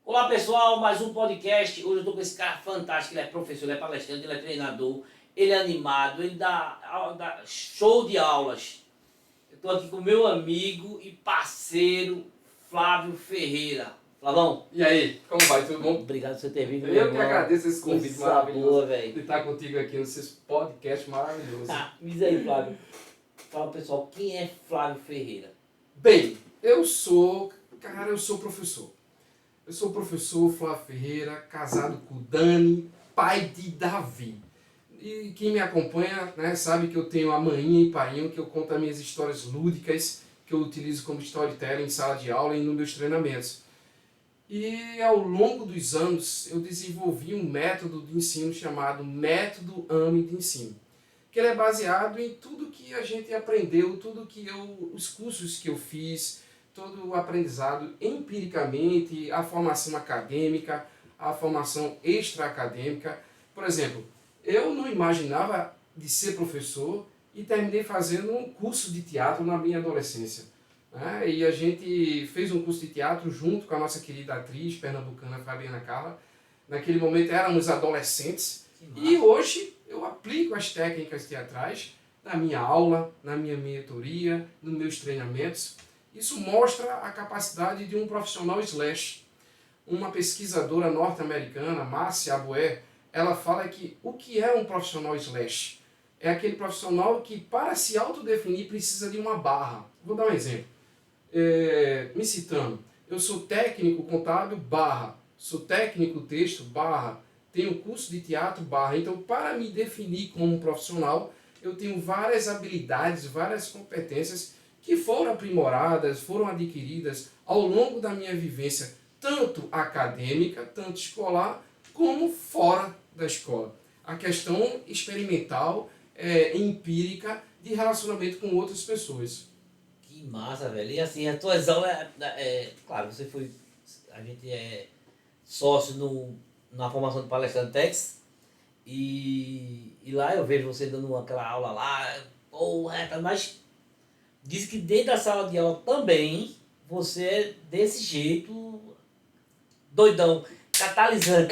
Olá pessoal, mais um podcast. Hoje eu estou com esse cara fantástico, ele é professor, ele é palestrante, ele é treinador, ele é animado, ele dá show de aulas. Eu estou aqui com meu amigo e parceiro Flávio Ferreira. Flavão, E aí, como vai? Tudo bom? obrigado por você ter vindo. Eu que agradeço esse convite maravilhoso véio. de estar contigo aqui nesse podcast maravilhoso. Diz aí, Flávio. Fala pessoal, quem é Flávio Ferreira? Bem, eu sou professor. Eu sou o professor Flávio Ferreira, casado com Dani, pai de Davi. E quem me acompanha, né, sabe que eu tenho a maninha e painho, que eu conto as minhas histórias lúdicas, que eu utilizo como storytelling em sala de aula e nos meus treinamentos. E ao longo dos anos eu desenvolvi um método de ensino chamado Método AME de Ensino, que ele é baseado em tudo que a gente aprendeu, os cursos que eu fiz, todo o aprendizado empiricamente, a formação acadêmica, a formação extra-acadêmica. Por exemplo, eu não imaginava de ser professor e terminei fazendo um curso de teatro na minha adolescência. E a gente fez um curso de teatro junto com a nossa querida atriz pernambucana Fabiana Carla. Naquele momento éramos adolescentes e hoje eu aplico as técnicas teatrais na minha aula, na minha mentoria, nos meus treinamentos. Isso mostra a capacidade de um profissional slash. Uma pesquisadora norte-americana, Marcia Abuer, ela fala que o que é um profissional slash? É aquele profissional que, para se autodefinir, precisa de uma barra. Vou dar um exemplo. Me citando, eu sou técnico contábil, barra, sou técnico texto, barra, tenho curso de teatro, barra. Então, para me definir como um profissional, eu tenho várias habilidades, várias competências que foram aprimoradas, foram adquiridas ao longo da minha vivência, tanto acadêmica, tanto escolar, como fora da escola. A questão experimental, empírica, de relacionamento com outras pessoas. Que massa, velho. E assim, a tua aulas claro, a gente é sócio na formação de palestrantes e lá eu vejo você dando aquela aula lá, mas diz que dentro da sala de aula também você é desse jeito, doidão, catalisante.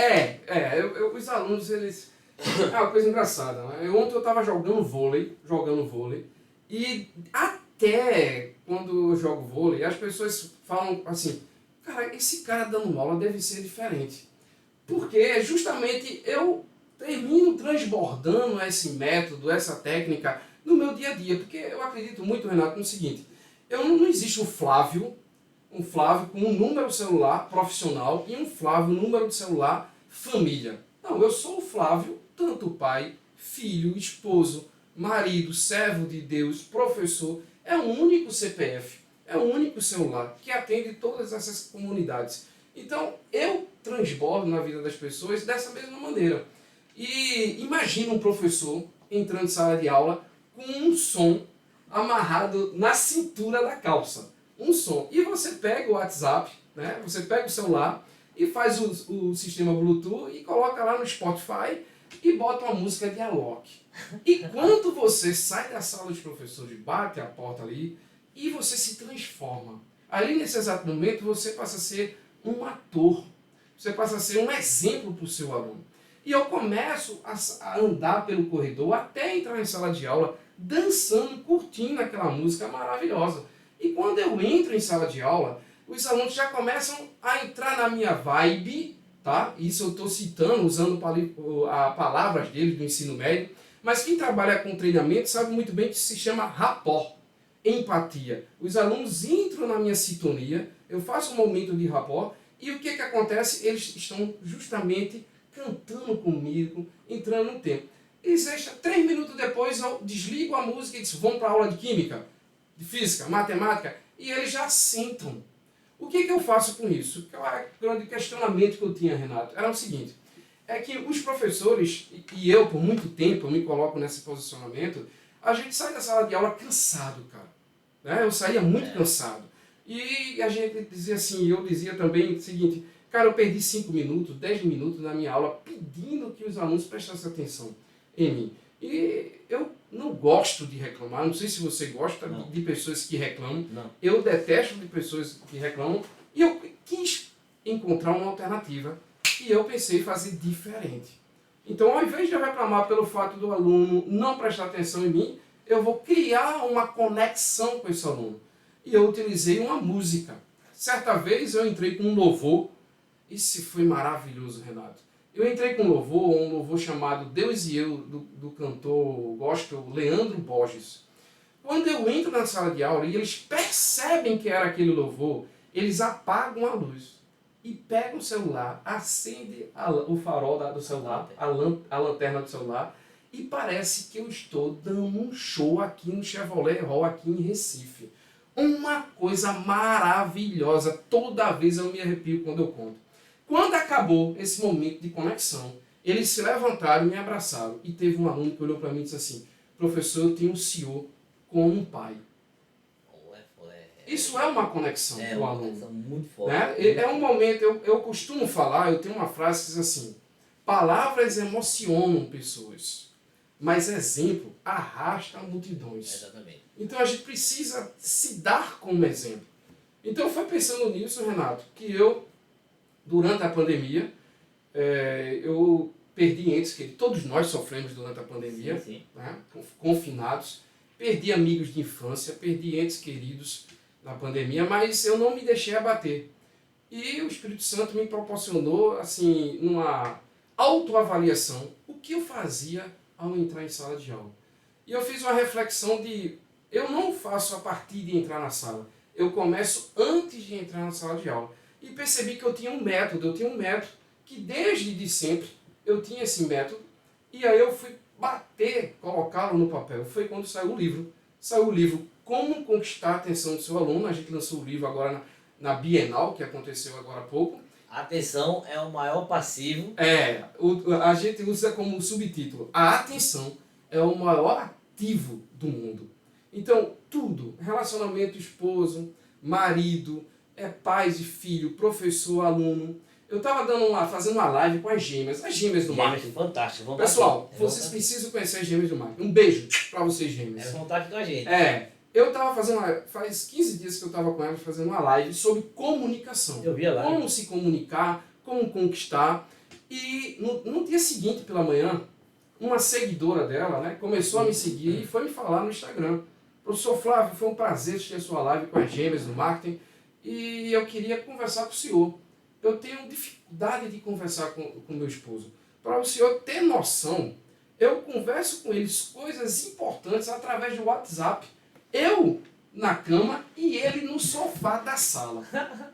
Os alunos, eles... É uma coisa engraçada, né? Ontem eu estava jogando vôlei, e até quando eu jogo vôlei, as pessoas falam assim, cara, esse cara dando aula deve ser diferente. Porque justamente eu termino transbordando esse método, essa técnica no meu dia a dia. Porque eu acredito muito, Renato, no seguinte, não existe um Flávio com um número celular profissional e um Flávio número de celular família. Não, eu sou o Flávio, tanto pai, filho, esposo, marido, servo de Deus, professor. É um único CPF, é um único celular que atende todas essas comunidades. Então, eu transbordo na vida das pessoas dessa mesma maneira. E imagina um professor entrando em sala de aula com um som amarrado na cintura da calça. Um som. E você pega o WhatsApp, né? Você pega o celular e faz o sistema Bluetooth e coloca lá no Spotify e bota uma música de Alok. E quando você sai da sala dos professores, bate a porta ali e você se transforma. Ali nesse exato momento você passa a ser um ator. Você passa a ser um exemplo para o seu aluno. E eu começo a andar pelo corredor até entrar em sala de aula, dançando, curtindo aquela música maravilhosa. E quando eu entro em sala de aula, os alunos já começam a entrar na minha vibe, tá? Isso eu estou citando, usando palavras deles do ensino médio. Mas quem trabalha com treinamento sabe muito bem que se chama rapport, empatia. Os alunos entram na minha sintonia, eu faço um momento de rapport, e o que acontece? Eles estão justamente cantando comigo, entrando no tempo. Eles deixam 3 minutos depois, eu desligo a música e digo, vamos para a aula de química, de física, matemática, e eles já sentam. O que eu faço com isso? O grande questionamento que eu tinha, Renato, era o seguinte, é que os professores, e eu por muito tempo, eu me coloco nesse posicionamento, a gente sai da sala de aula cansado, cara. Né? Eu saía muito cansado. E a gente dizia assim, eu dizia também o seguinte, cara, eu perdi 5 minutos, 10 minutos na minha aula pedindo que os alunos prestassem atenção em mim. E eu não gosto de reclamar, não sei se você gosta de pessoas que reclamam. Não. Eu detesto de pessoas que reclamam. E eu quis encontrar uma alternativa. E eu pensei em fazer diferente. Então, ao invés de eu reclamar pelo fato do aluno não prestar atenção em mim, eu vou criar uma conexão com esse aluno. E eu utilizei uma música. Certa vez eu entrei com um louvor. Isso foi maravilhoso, Renato. Eu entrei com um louvor chamado Deus e Eu, do cantor gospel Leandro Borges. Quando eu entro na sala de aula e eles percebem que era aquele louvor, eles apagam a luz e pegam o celular, acendem o farol do celular, a lanterna do celular, e parece que eu estou dando um show aqui no Chevrolet Hall, aqui em Recife. Uma coisa maravilhosa, toda vez eu me arrepio quando eu conto. Quando acabou esse momento de conexão, eles se levantaram, me abraçaram, e teve um aluno que olhou para mim e disse assim: professor, eu tenho o senhor como um pai. Isso é uma conexão com o aluno. Conexão muito forte. Né? É um momento, eu costumo falar, eu tenho uma frase que diz assim: palavras emocionam pessoas, mas exemplo arrasta multidões. Exatamente. Então a gente precisa se dar como exemplo. Então foi pensando nisso, Renato, que eu, durante a pandemia, eu perdi entes queridos. Todos nós sofremos durante a pandemia, sim, sim. Né? Confinados. Perdi amigos de infância, perdi entes queridos na pandemia, mas eu não me deixei abater. E o Espírito Santo me proporcionou, assim, uma autoavaliação, o que eu fazia ao entrar em sala de aula. E eu fiz uma reflexão de, eu não faço a partir de entrar na sala, eu começo antes de entrar na sala de aula. E percebi que eu tinha um método que desde de sempre eu tinha esse método, e aí eu fui colocá-lo no papel. Foi quando saiu o livro. Saiu o livro Como Conquistar a Atenção do Seu Aluno. A gente lançou o livro agora na Bienal, que aconteceu agora há pouco. Atenção é o maior passivo. A gente usa como subtítulo: a atenção é o maior ativo do mundo. Então, tudo, relacionamento esposo, marido, pais e filho, professor, aluno. Eu estava fazendo uma live com as gêmeas do marketing. Fantástico. Pessoal, vocês precisam conhecer as gêmeas do marketing. Um beijo para vocês, gêmeas. Vão estar aqui com a gente. Eu estava faz 15 dias que eu estava com elas fazendo uma live sobre comunicação. Eu vi a live. Como se comunicar, como conquistar. E no dia seguinte, pela manhã, uma seguidora dela, né, começou a me seguir e foi me falar no Instagram: professor Flávio, foi um prazer assistir a sua live com as gêmeas do marketing e eu queria conversar com o senhor. Eu tenho dificuldade de conversar com meu esposo. Para o senhor ter noção, eu converso com eles coisas importantes através do WhatsApp. Eu na cama e ele no sofá da sala.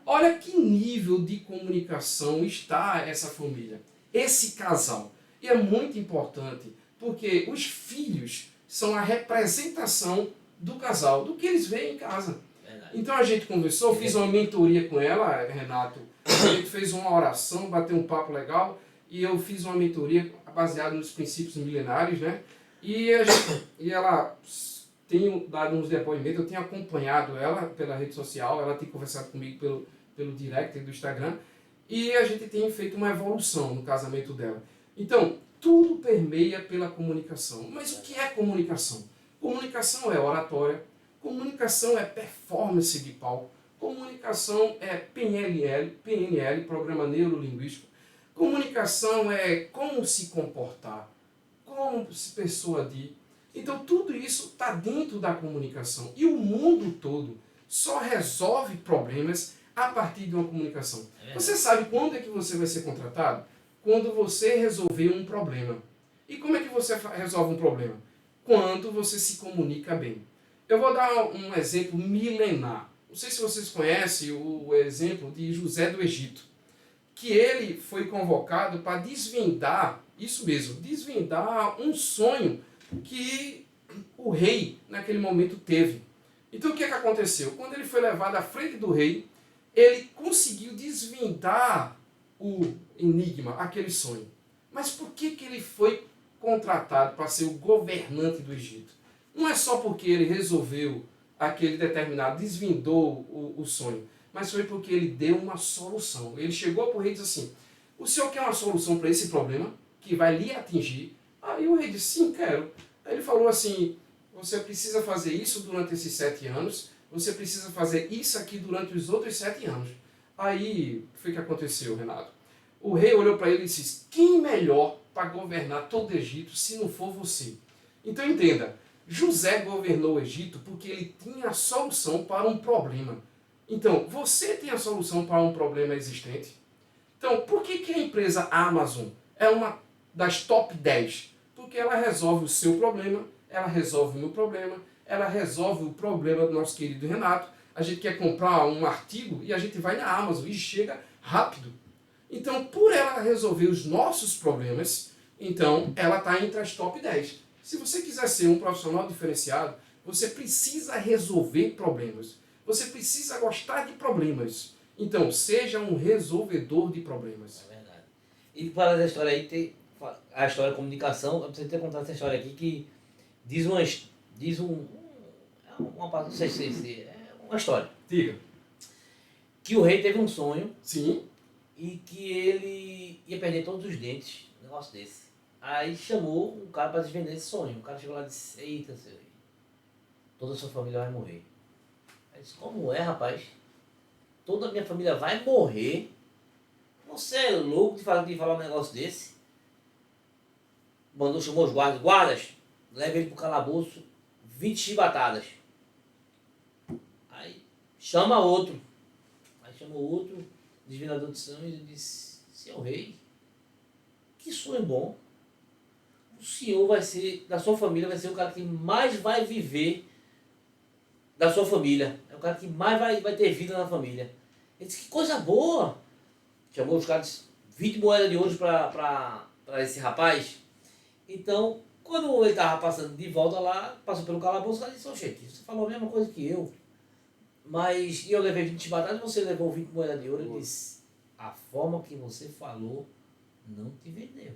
Olha que nível de comunicação está essa família, esse casal. E é muito importante, porque os filhos são a representação do casal, do que eles veem em casa. Verdade. Então a gente conversou, fiz uma mentoria com ela, Renato. A gente fez uma oração, bateu um papo legal, e eu fiz uma mentoria baseada nos princípios milenares, né? E ela tem dado uns depoimentos, eu tenho acompanhado ela pela rede social, ela tem conversado comigo pelo direct do Instagram, e a gente tem feito uma evolução no casamento dela. Então, tudo permeia pela comunicação. Mas o que é comunicação? Comunicação é oratória, comunicação é performance de palco, comunicação é PNL, Programa Neurolinguístico. Comunicação é como se comportar, como se persuadir. Então tudo isso está dentro da comunicação. E o mundo todo só resolve problemas a partir de uma comunicação. Você sabe quando é que você vai ser contratado? Quando você resolver um problema. E como é que você resolve um problema? Quando você se comunica bem. Eu vou dar um exemplo milenar. Não sei se vocês conhecem o exemplo de José do Egito, que ele foi convocado para desvendar, isso mesmo, desvendar um sonho que o rei naquele momento teve. Então o que aconteceu? Quando ele foi levado à frente do rei, ele conseguiu desvendar o enigma, aquele sonho. Mas por que ele foi contratado para ser o governante do Egito? Não é só porque ele resolveu aquele determinado, desvendou o sonho, mas foi porque ele deu uma solução. Ele chegou para o rei e disse assim: o senhor quer uma solução para esse problema que vai lhe atingir? Aí o rei disse: sim, quero. Aí ele falou assim: você precisa fazer isso durante esses 7 anos, você precisa fazer isso aqui durante os outros 7 anos. Aí, o que aconteceu, Renato? O rei olhou para ele e disse, quem melhor para governar todo o Egito se não for você? Então entenda, José governou o Egito porque ele tinha a solução para um problema. Então, você tem a solução para um problema existente? Então, por que a empresa Amazon é uma das top 10? Porque ela resolve o seu problema, ela resolve o meu problema, ela resolve o problema do nosso querido Renato. A gente quer comprar um artigo e a gente vai na Amazon e chega rápido. Então, por ela resolver os nossos problemas, então ela está entre as top 10. Se você quiser ser um profissional diferenciado, você precisa resolver problemas. Você precisa gostar de problemas. Então, seja um resolvedor de problemas. É verdade. E para essa história aí, tem a história da comunicação, eu preciso ter contado essa história aqui que diz não sei se é uma história. Diga. Que o rei teve um sonho. Sim. E que ele ia perder todos os dentes, um negócio desse. Aí chamou um cara para desvendar esse sonho. O cara chegou lá e disse, eita, seu rei, toda a sua família vai morrer. Aí disse, como é, rapaz? Toda a minha família vai morrer? Você é louco de falar um negócio desse? Chamou os guardas, leva ele pro calabouço, 20 chibatadas. Aí chama outro. Aí chamou outro, desvendador de sonhos, e disse, senhor rei, que sonho bom. O senhor vai ser, da sua família, vai ser o cara que mais vai viver da sua família. É o cara que mais vai ter vida na família. Ele disse, que coisa boa. Chamou os caras, 20 moedas de ouro para esse rapaz. Então, quando ele estava passando de volta lá, passou pelo calabouço, o cara disse, gente, você falou a mesma coisa que eu. Mas eu levei 20 batatas e você levou 20 moedas de ouro. Ele disse, a forma que você falou não te vendeu.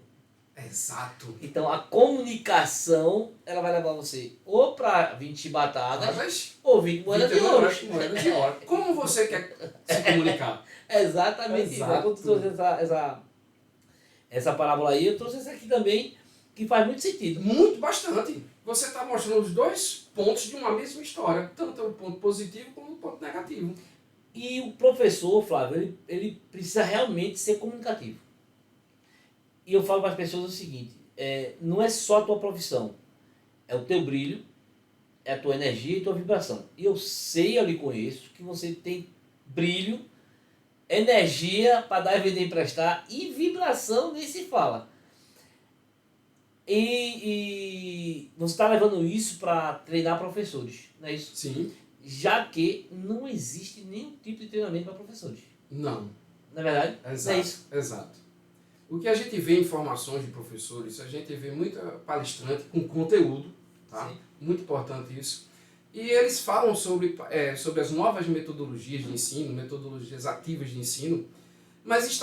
Exato. Então a comunicação, ela vai levar você ou para 20 batatas ou 20 moedas de ouro. Como você quer se comunicar? Exatamente. Exato. Quando eu trouxe essa parábola aí, eu trouxe essa aqui também, que faz muito sentido. Muito, bastante. Você está mostrando os dois pontos de uma mesma história, tanto o ponto positivo como o ponto negativo. E o professor, Flávio, ele precisa realmente ser comunicativo. E eu falo para as pessoas o seguinte, não é só a tua profissão, é o teu brilho, é a tua energia e a tua vibração. E eu sei, eu lhe conheço, que você tem brilho, energia para dar e vender e emprestar e vibração nem se fala. E você está levando isso para treinar professores, não é isso? Sim. Já que não existe nenhum tipo de treinamento para professores. Não. Na verdade, exato, não é isso? Exato. O que a gente vê em formações de professores, a gente vê muita palestrante com conteúdo, tá? Sim. Muito importante isso. E eles falam sobre as novas metodologias de ensino, metodologias ativas de ensino, mas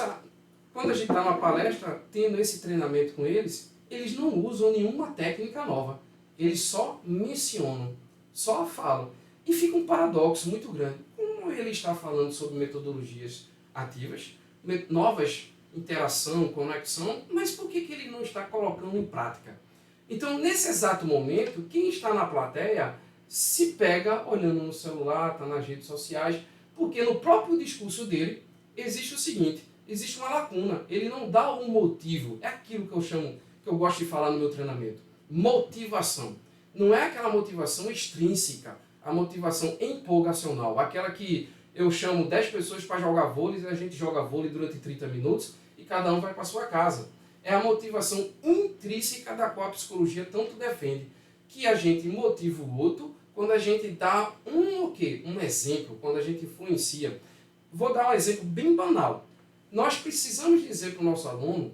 quando a gente está numa palestra, tendo esse treinamento com eles, eles não usam nenhuma técnica nova. Eles só mencionam, só falam. E fica um paradoxo muito grande. Como ele está falando sobre metodologias ativas, novas interação, conexão, mas por que ele não está colocando em prática? Então, nesse exato momento, quem está na plateia se pega olhando no celular, está nas redes sociais, porque no próprio discurso dele existe o seguinte, existe uma lacuna, ele não dá um motivo, é aquilo que eu gosto de falar no meu treinamento, motivação. Não é aquela motivação extrínseca, a motivação empolgacional, aquela que eu chamo 10 pessoas para jogar vôlei e a gente joga vôlei durante 30 minutos e cada um vai para sua casa. É a motivação intrínseca da qual a psicologia tanto defende, que a gente motiva o outro quando a gente dá um exemplo, quando a gente influencia. Vou dar um exemplo bem banal. Nós precisamos dizer para o nosso aluno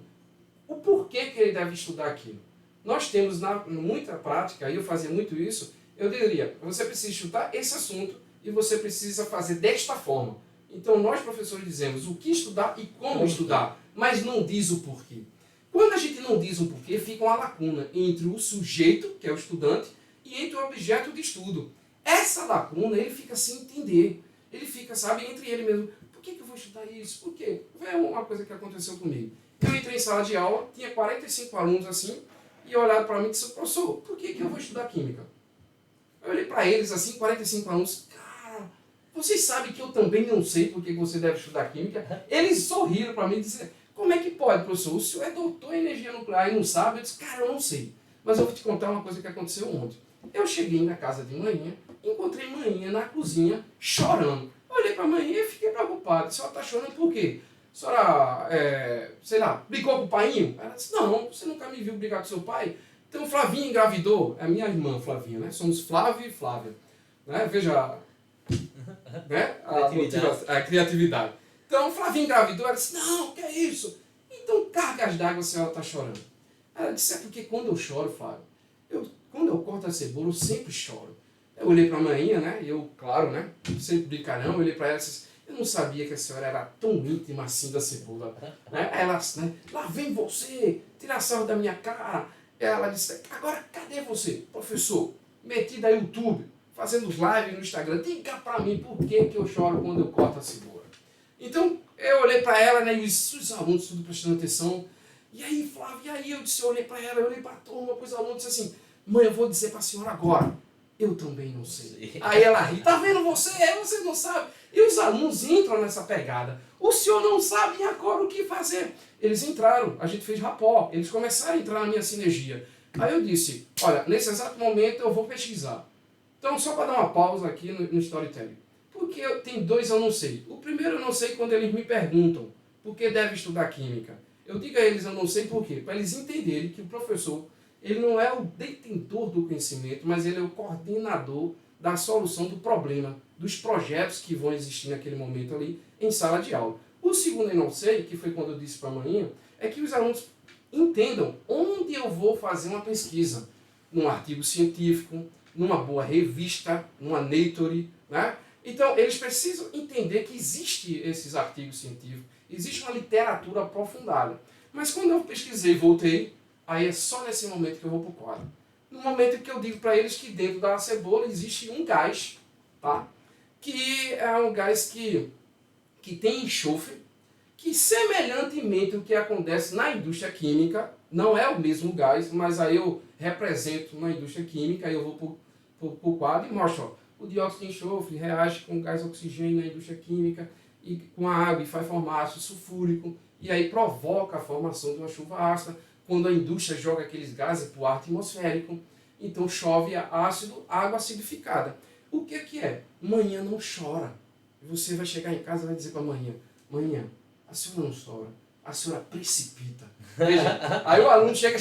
o porquê que ele deve estudar aquilo. Nós temos muita prática, e eu fazia muito isso, eu diria, você precisa estudar esse assunto e você precisa fazer desta forma. Então nós, professores, dizemos o que estudar e como estudar, mas não diz o porquê. Quando a gente não diz o porquê, fica uma lacuna entre o sujeito, que é o estudante, e entre o objeto de estudo. Essa lacuna, ele fica sem entender. Ele fica, entre ele mesmo. Por que eu vou estudar isso? Por quê? Vê uma coisa que aconteceu comigo. Eu entrei em sala de aula, tinha 45 alunos assim, e olharam para mim e disseram, professor, por que eu vou estudar química? Eu olhei para eles assim, 45 alunos, cara, vocês sabem que eu também não sei porque você deve estudar química. Eles sorriram para mim e disseram, como é que pode, professor? O senhor é doutor em energia nuclear e não sabe? Eu disse, cara, eu não sei. Mas eu vou te contar uma coisa que aconteceu ontem. Eu cheguei na casa de manhã, encontrei manhã na cozinha chorando. Olhei para a manhã e fiquei preocupado. A senhora está chorando por quê? A senhora, sei lá, brigou com o painho? Ela disse, não, você nunca me viu brigar com seu pai? Então Flavinha engravidou. É a minha irmã Flavinha, né? Somos Flávio e Flávia. Né? Veja né? A criatividade. Então Flavinha engravidou. Ela disse, não, que é isso? Então cargas d'água a senhora está chorando. Ela disse, é porque quando eu choro, Flávio, quando eu corto a cebola, eu sempre choro. Eu olhei para a manhã, né? E eu, claro, né? Sempre brincarão, eu olhei para ela e disse, eu não sabia que a senhora era tão íntima assim da cebola. Né? Ela, né? Lá vem você, tirar sarro da minha cara. Ela disse, agora cadê você? Professor, metido aí no YouTube, fazendo live no Instagram, diga para mim por que eu choro quando eu corto a cebola. Então, eu olhei para ela, né? E os alunos tudo prestando atenção. E aí, Flávio, e aí? Eu disse, eu olhei para ela, eu olhei para a turma, para os alunos e disse assim, mãe, eu vou dizer para a senhora agora. Eu também não sei. Aí ela ri, tá vendo você? Você não sabe. E os alunos entram nessa pegada. O senhor não sabe, e agora o que fazer? Eles entraram, a gente fez rapó, eles começaram a entrar na minha sinergia. Aí eu disse, olha, nesse exato momento eu vou pesquisar. Então, só para dar uma pausa aqui no storytelling. Porque tem dois eu não sei. O primeiro eu não sei quando eles me perguntam por que deve estudar química. Eu digo a eles eu não sei por quê. Para eles entenderem que o professor, ele não é o detentor do conhecimento, mas ele é o coordenador da solução do problema, dos projetos que vão existir naquele momento ali em sala de aula. O segundo eu não sei, que foi quando eu disse para a manhã, é que os alunos entendam onde eu vou fazer uma pesquisa. Num artigo científico, numa boa revista, numa Nature, né? Então, eles precisam entender que existem esses artigos científicos, existe uma literatura aprofundada. Mas quando eu pesquisei e voltei, aí é só nesse momento que eu vou para o quadro. No momento que eu digo para eles que dentro da cebola existe um gás, tá? Que é um gás que tem enxofre, que semelhantemente ao que acontece na indústria química, não é o mesmo gás, mas aí eu represento na indústria química, aí eu vou para o quadro e mostro, ó, o dióxido de enxofre reage com gás oxigênio na indústria química e com a água e faz formar ácido sulfúrico e aí provoca a formação de uma chuva ácida quando a indústria joga aqueles gases para o ar atmosférico. Então chove ácido, água acidificada. O que é? Manhã não chora. Você vai chegar em casa e vai dizer para manhã, manhã, a senhora não chora, a senhora precipita. Veja, aí o aluno chega,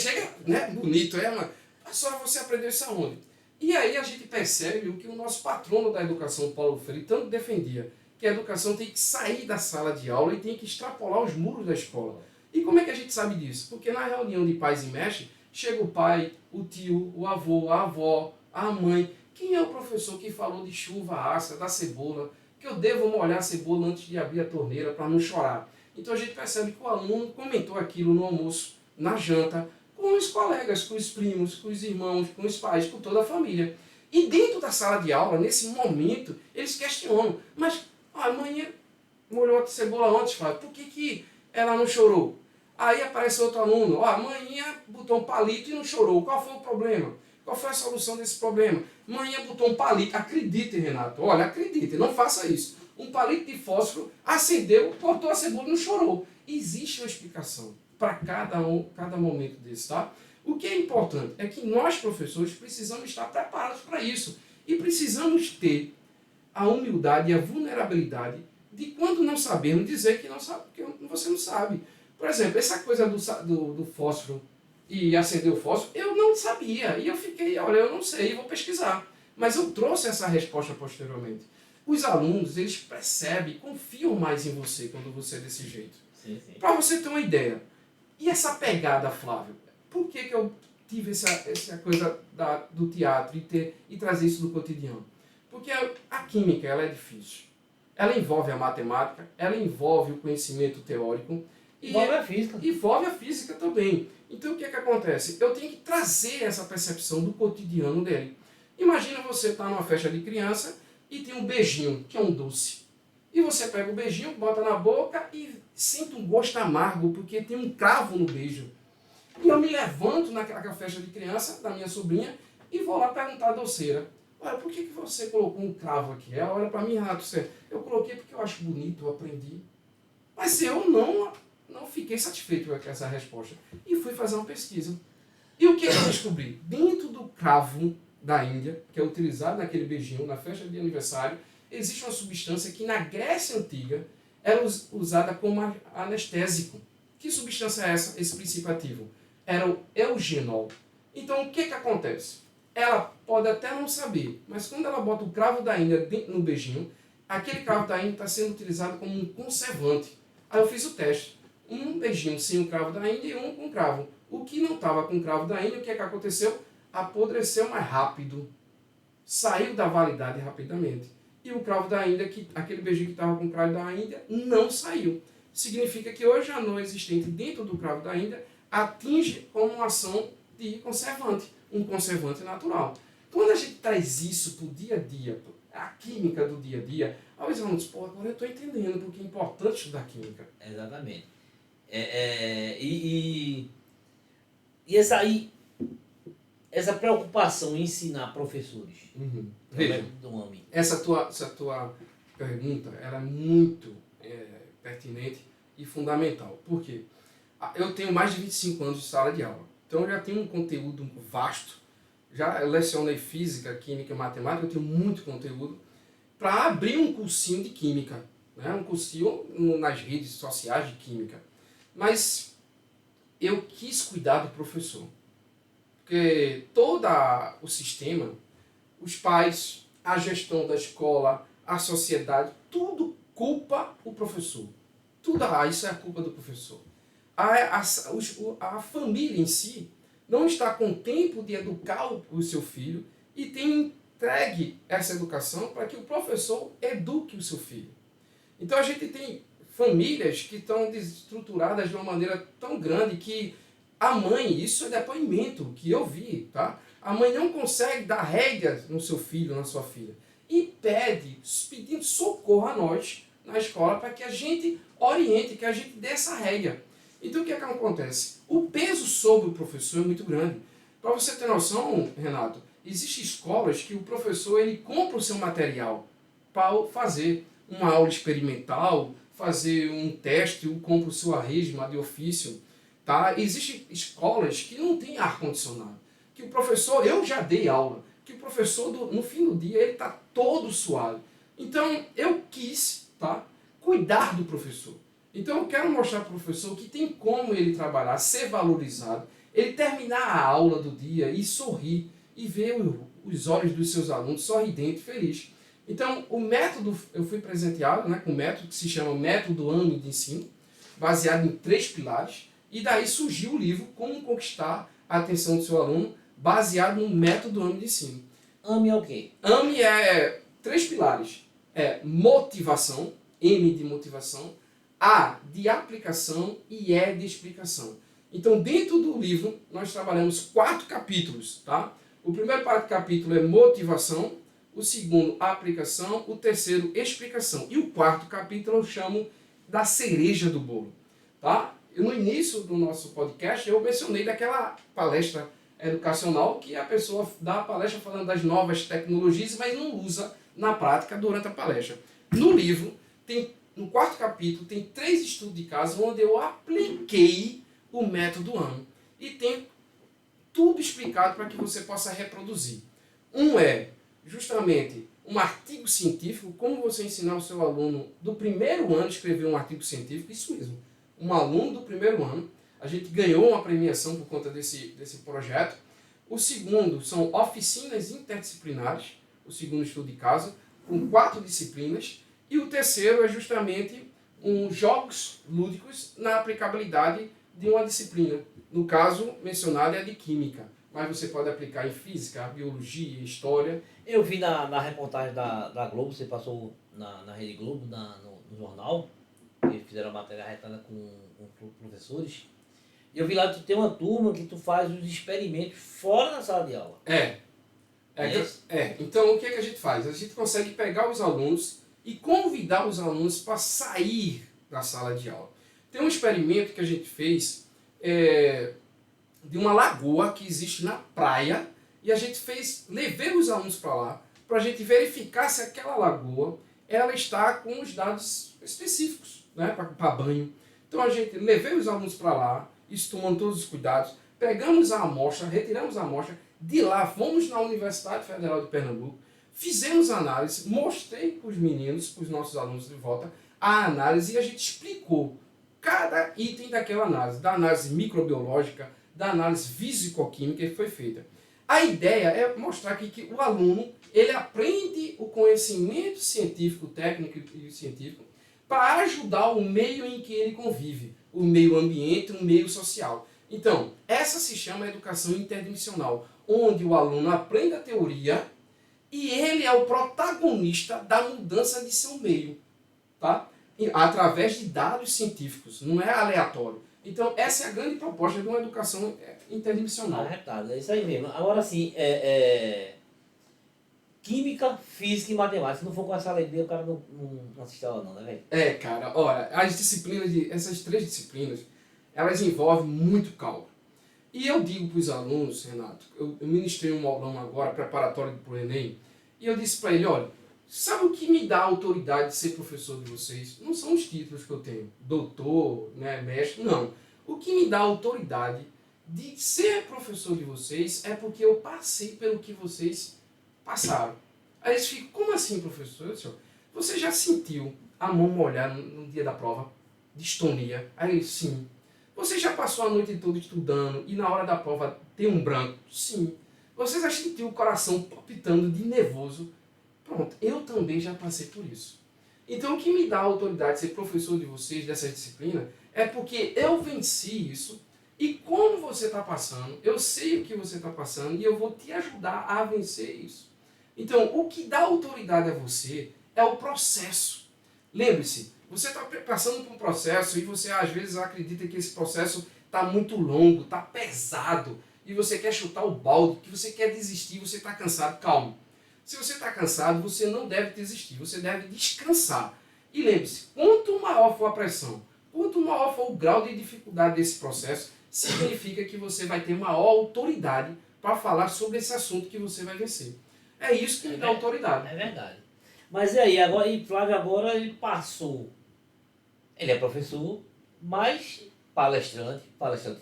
né, bonito, mas a senhora, você aprendeu isso aonde? E aí a gente percebe o que o nosso patrono da educação, Paulo Freire, tanto defendia, que a educação tem que sair da sala de aula e tem que extrapolar os muros da escola. E como é que a gente sabe disso? Porque na reunião de pais e mestres, chega o pai, o tio, o avô, a avó, a mãe. Quem é o professor que falou de chuva ácida, da cebola, que eu devo molhar a cebola antes de abrir a torneira para não chorar? Então a gente percebe que o aluno comentou aquilo no almoço, na janta, com os colegas, com os primos, com os irmãos, com os pais, com toda a família. E dentro da sala de aula, nesse momento, eles questionam, mas a mãe molhou a cebola antes, Fábio, por que ela não chorou? Aí aparece outro aluno, a mãe botou um palito e não chorou, qual foi o problema? Qual foi a solução desse problema? Mãe botou um palito, acredite Renato, olha, acredite, não faça isso. Um palito de fósforo acendeu, cortou a cebola e não chorou. Existe uma explicação para cada momento desse, tá? O que é importante é que nós, professores, precisamos estar preparados para isso. E precisamos ter a humildade e a vulnerabilidade de, quando não sabemos, dizer que não sabe, que você não sabe. Por exemplo, essa coisa do fósforo e acender o fósforo, eu não sabia. E eu fiquei, olha, eu não sei, vou pesquisar. Mas eu trouxe essa resposta posteriormente. Os alunos, eles percebem, confiam mais em você quando você é desse jeito. Para você ter uma ideia. E essa pegada, Flávio? Por que eu tive essa coisa do teatro e trazer isso do cotidiano? Porque a química, ela é difícil. Ela envolve a matemática, ela envolve o conhecimento teórico. Envolve a física. Envolve a física também. Então o que acontece? Eu tenho que trazer essa percepção do cotidiano dele. Imagina você estar numa festa de criança e tem um beijinho, que é um doce. E você pega o beijinho, bota na boca e sente um gosto amargo, porque tem um cravo no beijo. E eu me levanto naquela festa de criança, da minha sobrinha, e vou lá perguntar à doceira. olha, por que você colocou um cravo aqui? Ela olha para mim, Renato, eu coloquei porque eu acho bonito, eu aprendi. Mas eu não fiquei satisfeito com essa resposta. E fui fazer uma pesquisa. E o que eu descobri? Dentro do cravo da Índia, que é utilizado naquele beijinho, na festa de aniversário, existe uma substância que na Grécia Antiga era usada como anestésico. Que substância é essa, esse princípio ativo? Era o eugenol. Então, o que acontece? Ela pode até não saber, mas quando ela bota o cravo da Índia no beijinho, aquele cravo da Índia está sendo utilizado como um conservante. Aí eu fiz o teste. Um beijinho sem o cravo da Índia e um com cravo. O que não estava com o cravo da Índia, o que aconteceu? Apodreceu mais rápido. Saiu da validade rapidamente. E o cravo da Índia, aquele beijinho que estava com o cravo da Índia, não saiu. Significa que hoje a não existente dentro do cravo da Índia atinge como uma ação de conservante, um conservante natural. Quando a gente traz isso para o dia a dia, a química do dia a dia, aí os alunos, pô, agora eu estou entendendo porque é importante estudar química. Exatamente. E essa preocupação em ensinar professores. Veja, essa tua pergunta ela é muito pertinente e fundamental. Por quê? Eu tenho mais de 25 anos de sala de aula. Então eu já tenho um conteúdo vasto. Já lecionei física, química e matemática, eu tenho muito conteúdo para abrir um cursinho de química, né? Um cursinho nas redes sociais de química. Mas eu quis cuidar do professor. Porque todo o sistema, os pais, a gestão da escola, a sociedade, tudo culpa o professor. Tudo, isso é a culpa do professor. A família em si não está com tempo de educar o seu filho e tem entregue essa educação para que o professor eduque o seu filho. Então a gente tem famílias que estão desestruturadas de uma maneira tão grande que a mãe, isso é depoimento que eu vi, tá? A mãe não consegue dar rédeas no seu filho, na sua filha. E pedindo socorro a nós, na escola, para que a gente oriente, que a gente dê essa rédea. Então o que acontece? O peso sobre o professor é muito grande. Para você ter noção, Renato, existem escolas que o professor ele compra o seu material para fazer uma aula experimental, fazer um teste, ou compra o seu arresma de ofício. Tá? Existem escolas que não tem ar-condicionado. Que o professor, eu já dei aula, que o professor no fim do dia ele está todo suado. Então eu quis, tá, cuidar do professor. Então eu quero mostrar para o professor que tem como ele trabalhar, ser valorizado, ele terminar a aula do dia e sorrir e ver os olhos dos seus alunos sorridente, feliz. Então o método, eu fui presenteado, né, com um método que se chama Método AME de Ensino, baseado em 3 pilares, e daí surgiu o livro Como Conquistar a Atenção do Seu Aluno, baseado no Método AME de Ensino. AME é o quê? AME é 3 pilares. É motivação, M de motivação, A de aplicação e E de explicação. Então, dentro do livro, nós trabalhamos 4 capítulos. Tá? O primeiro capítulo é motivação, o segundo, aplicação, o terceiro, explicação. E o quarto capítulo eu chamo da cereja do bolo. Tá? No início do nosso podcast, eu mencionei daquela palestra educacional que a pessoa dá a palestra falando das novas tecnologias, mas não usa na prática durante a palestra. No livro, no 4º capítulo, tem 3 estudos de caso onde eu apliquei o método AME. E tem tudo explicado para que você possa reproduzir. Um é justamente um artigo científico, como você ensinar o seu aluno do primeiro ano a escrever um artigo científico, isso mesmo. Um aluno do primeiro ano, a gente ganhou uma premiação por conta desse projeto. O segundo são oficinas interdisciplinares, o segundo estudo de caso, com 4 disciplinas. E o terceiro é justamente jogos lúdicos na aplicabilidade de uma disciplina. No caso, mencionado é a de química, mas você pode aplicar em física, biologia, história. Eu vi na reportagem da Globo, você passou na Rede Globo, no jornal, que fizeram a matéria retada com professores. E eu vi lá que tu tem uma turma que tu faz os experimentos fora da sala de aula. Então o que a gente faz? A gente consegue pegar os alunos e convidar os alunos para sair da sala de aula. Tem um experimento que a gente fez de uma lagoa que existe na praia, e a gente levei os alunos para lá, para a gente verificar se aquela lagoa ela está com os dados específicos, né, para banho. Então a gente levei os alunos para lá, isso tomando todos os cuidados, pegamos a amostra, retiramos a amostra, de lá fomos na Universidade Federal de Pernambuco, fizemos a análise, mostrei para os meninos, para os nossos alunos de volta, a análise e a gente explicou cada item daquela análise, da análise microbiológica, da análise físico-química que foi feita. A ideia é mostrar aqui que o aluno ele aprende o conhecimento científico, técnico e científico para ajudar o meio em que ele convive, o meio ambiente, o meio social. Então, essa se chama educação interdimensional, onde o aluno aprende a teoria e ele é o protagonista da mudança de seu meio, tá? Através de dados científicos, não é aleatório. Então, essa é a grande proposta de uma educação interdimensional. Arretado, é isso aí mesmo. Agora sim, química, física e matemática. Se não for com essa alegria, o cara não assiste aula não, né, velho? Cara, olha, as disciplinas, essas 3 disciplinas, elas envolvem muito cálculo. E eu digo para os alunos, Renato, eu ministrei um aulão agora, preparatório para o Enem, e eu disse para ele, olha, sabe o que me dá a autoridade de ser professor de vocês? Não são os títulos que eu tenho, doutor, né, mestre, não. O que me dá a autoridade de ser professor de vocês é porque eu passei pelo que vocês passaram. Aí eles ficam, como assim, professor? Eu disse, você já sentiu a mão molhar no dia da prova? Distonia? Aí, sim. Você já passou a noite toda estudando e na hora da prova tem um branco? Sim. Você já sentiu o coração palpitando de nervoso? Pronto, eu também já passei por isso. Então o que me dá a autoridade de ser professor de vocês dessa disciplina é porque eu venci isso e como você está passando, eu sei o que você está passando e eu vou te ajudar a vencer isso. Então o que dá autoridade a você é o processo. Lembre-se, você está passando por um processo e você às vezes acredita que esse processo está muito longo, está pesado e você quer chutar o balde, que você quer desistir, você está cansado. Calma. Se você está cansado, você não deve desistir, você deve descansar. E lembre-se, quanto maior for a pressão, quanto maior for o grau de dificuldade desse processo, significa que você vai ter maior autoridade para falar sobre esse assunto que você vai vencer. É isso que me dá autoridade. É verdade. Mas e aí, agora, e Flávio agora ele passou. Ele é professor, mas palestrante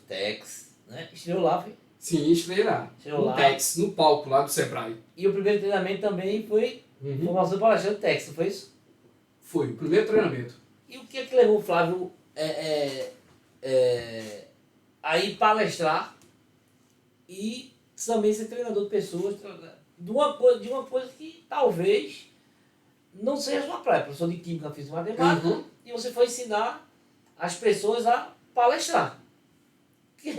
Tex, né? Estreou lá, foi. Sim, estreia Estreou no lá. Tex, no palco lá do Sebrae. E o primeiro treinamento também foi formação de palestrante Tex, não foi isso? Foi, o primeiro treinamento. E o que é que levou o Flávio a ir palestrar e também ser treinador de pessoas de uma coisa que talvez não seja uma praia, professor de química, física e matemática, e você foi ensinar as pessoas a palestrar.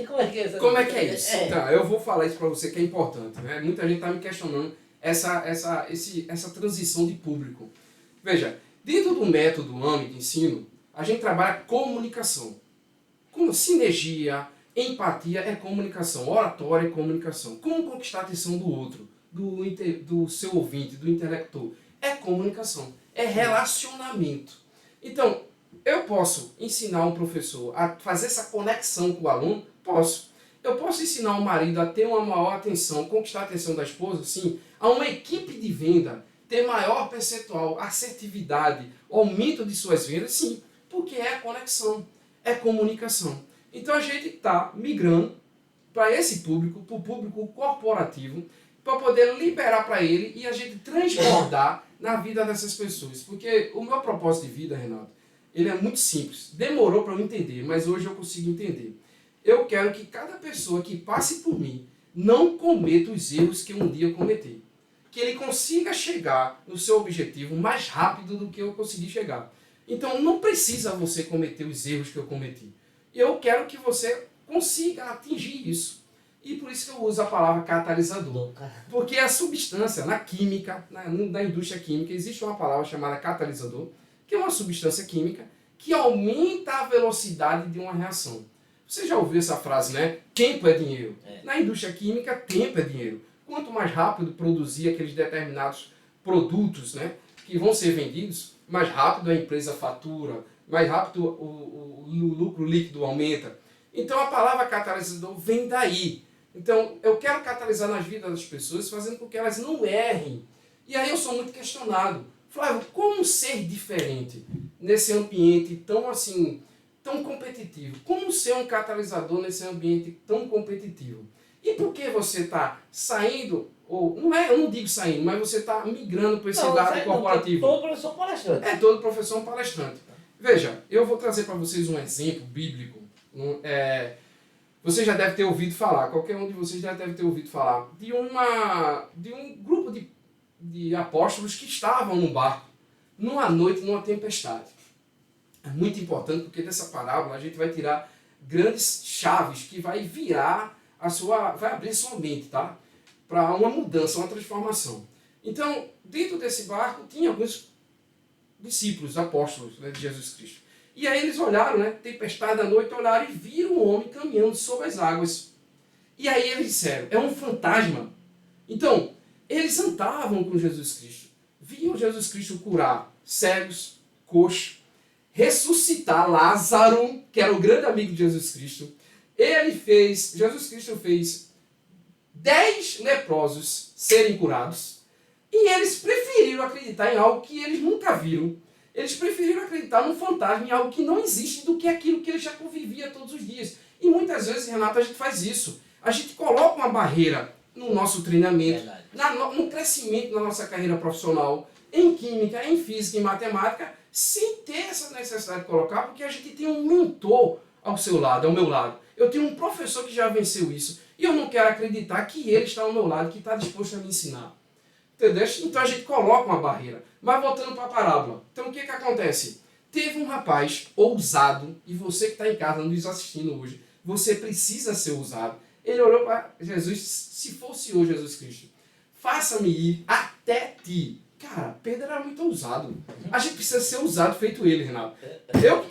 Como é que é isso? Como é que é isso? Então, eu vou falar isso para você que é importante, né? Muita gente está me questionando essa transição de público. Veja, dentro do método AME de ensino, a gente trabalha comunicação. Como sinergia, empatia é comunicação, oratória é comunicação. Como conquistar a atenção do outro, do seu ouvinte, do intelector, é comunicação, é relacionamento. Então, eu posso ensinar um professor a fazer essa conexão com o aluno? Posso. Eu posso ensinar o marido a ter uma maior atenção, conquistar a atenção da esposa? Sim. A uma equipe de venda ter maior percentual, assertividade, aumento de suas vendas? Sim. Porque é conexão, é comunicação. Então a gente está migrando para esse público, para o público corporativo, para poder liberar para ele e a gente transbordar na vida dessas pessoas. Porque o meu propósito de vida, Renato, ele é muito simples. Demorou para eu entender, mas hoje eu consigo entender. Eu quero que cada pessoa que passe por mim não cometa os erros que um dia eu cometi. Que ele consiga chegar no seu objetivo mais rápido do que eu consegui chegar. Então não precisa você cometer os erros que eu cometi. Eu quero que você consiga atingir isso. E por isso que eu uso a palavra catalisador. Porque a substância, na química, na indústria química, existe uma palavra chamada catalisador, que é uma substância química que aumenta a velocidade de uma reação. Você já ouviu essa frase, né? Tempo é dinheiro. Na indústria química, tempo é dinheiro. Quanto mais rápido produzir aqueles determinados produtos, né, que vão ser vendidos, mais rápido a empresa fatura, mais rápido o lucro líquido aumenta. Então a palavra catalisador vem daí. Então eu quero catalisar nas vidas das pessoas, fazendo com que elas não errem. E aí eu sou muito questionado. Flávio, como ser diferente nesse ambiente tão assim, tão competitivo? Como ser um catalisador nesse ambiente tão competitivo? E por que você está saindo, ou não é, eu não digo saindo, mas você está migrando para esse lado corporativo? Todo professor palestrante. É todo professor um palestrante. Veja, eu vou trazer para vocês um exemplo bíblico. Você já deve ter ouvido falar, qualquer um de vocês já deve ter ouvido falar, de um grupo de apóstolos que estavam no barco, numa noite, numa tempestade. É muito importante porque dessa parábola a gente vai tirar grandes chaves que vai virar vai abrir sua mente, tá? Para uma mudança, uma transformação. Então, dentro desse barco tinha alguns discípulos, apóstolos, né, de Jesus Cristo. E aí eles olharam, né, tempestade à noite, olharam e viram um homem caminhando sobre as águas. E aí eles disseram, é um fantasma. Então, eles andavam com Jesus Cristo. Viam Jesus Cristo curar cegos, coxos, ressuscitar Lázaro, que era o grande amigo de Jesus Cristo. Jesus Cristo fez 10 leprosos serem curados. E eles preferiram acreditar em algo que eles nunca viram. Eles preferiram acreditar num fantasma, em algo que não existe, do que aquilo que eles já conviviam todos os dias. E muitas vezes, Renato, a gente faz isso. A gente coloca uma barreira no nosso treinamento, no crescimento da nossa carreira profissional, em química, em física, em matemática, sem ter essa necessidade de colocar, porque a gente tem um mentor ao seu lado, ao meu lado. Eu tenho um professor que já venceu isso, e eu não quero acreditar que ele está ao meu lado, que está disposto a me ensinar. Entendeu? Então a gente coloca uma barreira. Mas voltando para a parábola. Então o que acontece? Teve um rapaz ousado, e você que está em casa nos assistindo hoje, você precisa ser ousado. Ele olhou para Jesus, se fosse eu, Jesus Cristo, faça-me ir até ti. Cara, Pedro era muito ousado. A gente precisa ser ousado feito ele, Renato.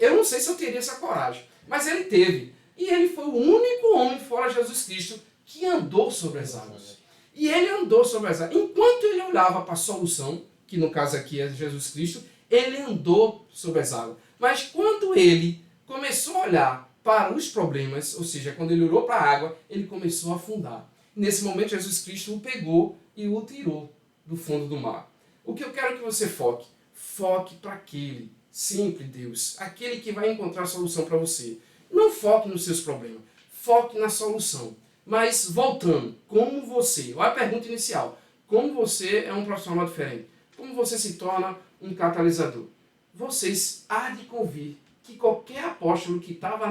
Eu não sei se eu teria essa coragem, mas ele teve. E ele foi o único homem fora Jesus Cristo que andou sobre as águas. E ele andou sobre as águas. Enquanto ele olhava para a solução, que no caso aqui é Jesus Cristo, ele andou sobre as águas. Mas quando ele começou a olhar para os problemas, ou seja, quando ele olhou para a água, ele começou a afundar. Nesse momento, Jesus Cristo o pegou e o tirou do fundo do mar. O que eu quero que você foque? Foque para aquele, sempre Deus, aquele que vai encontrar a solução para você. Não foque nos seus problemas, foque na solução. Mas voltando, como você, olha a pergunta inicial, como você é um profissional diferente? Como você se torna um catalisador? Vocês há de convir que qualquer apóstolo que estava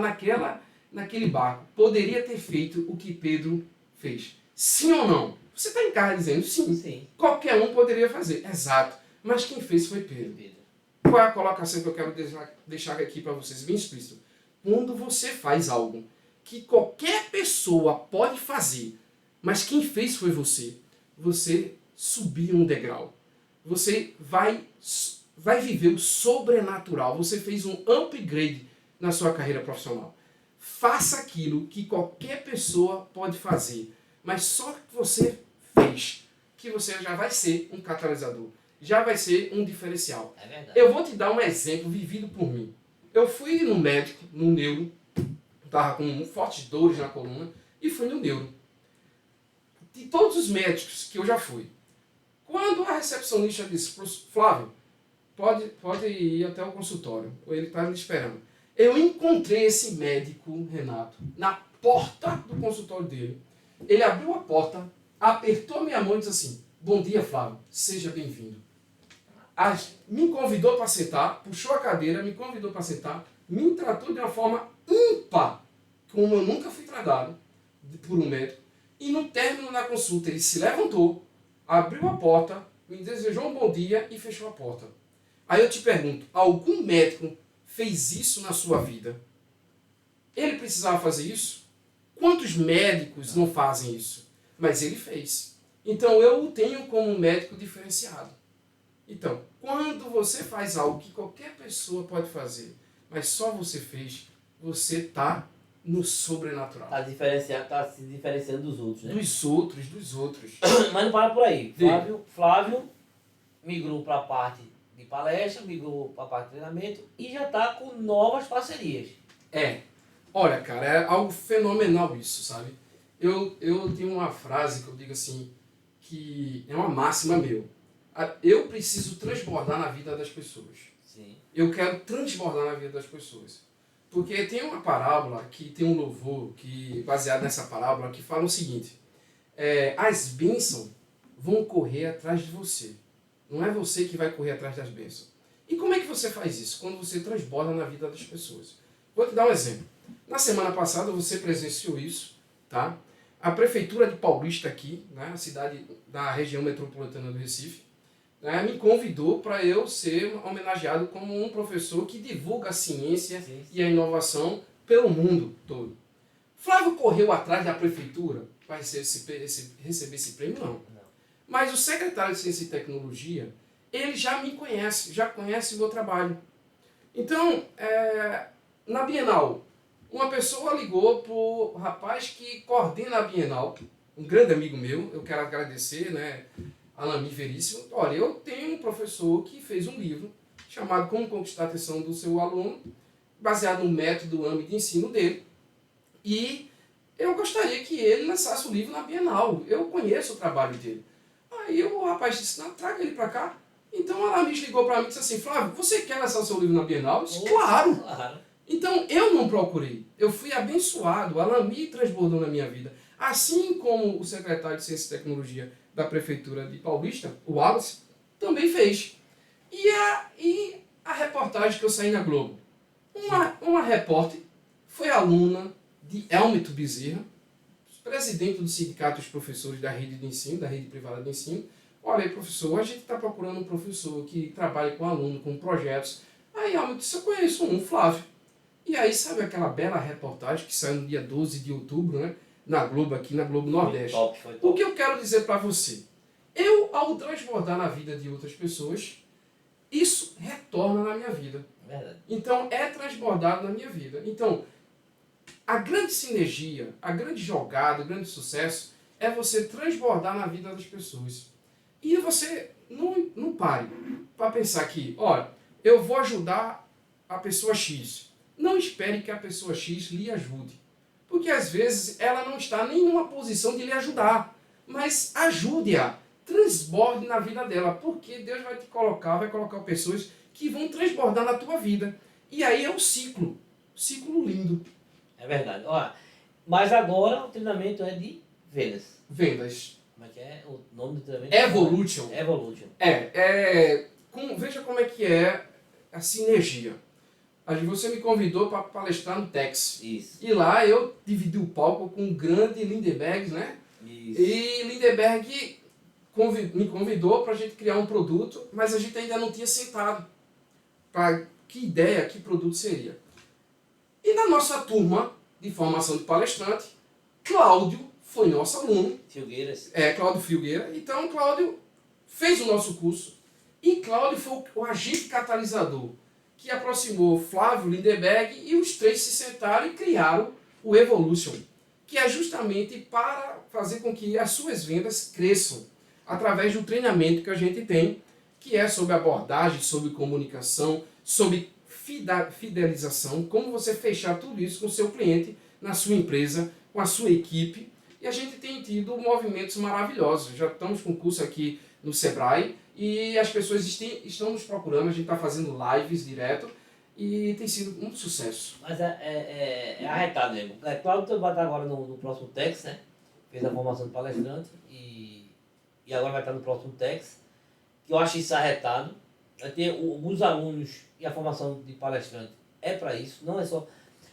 naquele barco poderia ter feito o que Pedro fez. Sim ou não? Você está em casa dizendo sim. Sim. Qualquer um poderia fazer. Exato. Mas quem fez foi Pedro. Qual é a colocação que eu quero deixar aqui para vocês bem explícito? Quando você faz algo que qualquer pessoa pode fazer, mas quem fez foi você, você subiu um degrau. Você vai viver o sobrenatural. Você fez um upgrade na sua carreira profissional. Faça aquilo que qualquer pessoa pode fazer, mas só que você fez, que você já vai ser um catalisador, já vai ser um diferencial. É verdade. Eu vou te dar um exemplo vivido por mim. Eu fui no médico, no neuro, estava com fortes dores na coluna, e fui no neuro. De todos os médicos que eu já fui, quando a recepcionista disse, Flávio, pode ir até o consultório, ou ele está me esperando. Eu encontrei esse médico, Renato, na porta do consultório dele. Ele abriu a porta, apertou minha mão e disse assim, bom dia, Flávio, seja bem-vindo. Me convidou para sentar, puxou a cadeira, me convidou para sentar, me tratou de uma forma ímpar, como eu nunca fui tratado por um médico. E no término da consulta, ele se levantou, abriu a porta, me desejou um bom dia e fechou a porta. Aí eu te pergunto, algum médico fez isso na sua vida? Ele precisava fazer isso? Quantos médicos não fazem isso? Mas ele fez. Então eu o tenho como um médico diferenciado. Então, quando você faz algo que qualquer pessoa pode fazer, mas só você fez, você está no sobrenatural. Está se diferenciando dos outros, né? Dos outros. Mas não para por aí. Flávio migrou para a parte de palestra, migrou para a parte de treinamento e já está com novas parcerias. Olha, cara, é algo fenomenal isso, sabe? Eu tenho uma frase que eu digo assim, que é uma máxima meu. Eu preciso transbordar na vida das pessoas. Sim. Eu quero transbordar na vida das pessoas. Porque tem uma parábola, que tem um louvor, que baseado nessa parábola, que fala o seguinte: as bênçãos vão correr atrás de você. Não é você que vai correr atrás das bênçãos. E como é que você faz isso? Quando você transborda na vida das pessoas. Vou te dar um exemplo. Na semana passada você presenciou isso, tá? A prefeitura de Paulista aqui, né, a cidade da região metropolitana do Recife, né, me convidou para eu ser homenageado como um professor que divulga a ciência e a inovação pelo mundo todo. Flávio correu atrás da prefeitura para receber esse prêmio? Não. Mas o secretário de Ciência e Tecnologia, ele já me conhece, já conhece o meu trabalho. Então, na Bienal, uma pessoa ligou para o rapaz que coordena a Bienal, um grande amigo meu, eu quero agradecer, né, Alami Veríssimo. Olha, eu tenho um professor que fez um livro chamado Como Conquistar a Atenção do Seu Aluno, baseado no método AME de ensino dele, e eu gostaria que ele lançasse o livro na Bienal. Eu conheço o trabalho dele. Aí o rapaz disse: não, traga ele para cá. Então a Alamis ligou para mim e disse assim: Flávio, você quer lançar o seu livro na Bienal? Eu disse: claro! Então eu não procurei. Eu fui abençoado. A Alami transbordou na minha vida. Assim como o secretário de Ciência e Tecnologia da Prefeitura de Paulista, o Wallace, também fez. E a reportagem que eu saí na Globo? Uma repórter foi aluna de Hélmito Bezerra, presidente do Sindicato dos Professores da Rede de Ensino, da Rede Privada de Ensino. Olha aí, professor, a gente está procurando um professor que trabalhe com aluno, com projetos. Aí Hélmito disse: eu conheço um, Flávio. E aí, sabe aquela bela reportagem que saiu no dia 12 de outubro, né? Na Globo, aqui na Globo Nordeste. Foi top. O que eu quero dizer para você? Ao transbordar na vida de outras pessoas, isso retorna na minha vida. Verdade. Então, é transbordado na minha vida. Então, a grande sinergia, a grande jogada, o grande sucesso é você transbordar na vida das pessoas. E você não pare para pensar que, olha, eu vou ajudar a pessoa X. Não espere que a pessoa X lhe ajude. Porque às vezes ela não está nem numa posição de lhe ajudar. Mas ajude-a, transborde na vida dela. Porque Deus vai colocar pessoas que vão transbordar na tua vida. E aí é um ciclo lindo. É verdade. Olha, mas agora o treinamento é de vendas. Vendas. Como é que é o nome do treinamento? Evolution. Evolution. Veja como é que é a sinergia. Você me convidou para palestrar no Tex. Isso. E lá eu dividi o palco com o grande Lindeberg, né? Isso. E Lindeberg me convidou para a gente criar um produto, mas a gente ainda não tinha sentado para que ideia, que produto seria. E na nossa turma de formação de palestrante, Cláudio foi nosso aluno. Filgueiras. Cláudio Filgueira. Então, Cláudio fez o nosso curso. E Cláudio foi o agente catalisador que aproximou Flávio Lindeberg, e os três se sentaram e criaram o Evolution, que é justamente para fazer com que as suas vendas cresçam através do treinamento que a gente tem, que é sobre abordagem, sobre comunicação, sobre fidelização, como você fechar tudo isso com o seu cliente, na sua empresa, com a sua equipe. E a gente tem tido movimentos maravilhosos. Já estamos com curso aqui no Sebrae e as pessoas estão nos procurando. A gente está fazendo lives direto e tem sido um sucesso. Mas é arretado mesmo. Cláudio vai estar agora no próximo Tex, né? Fez a formação de palestrante e agora vai estar no próximo Tex, que eu acho isso arretado. Vai ter alguns alunos e a formação de palestrante é para isso, não é só...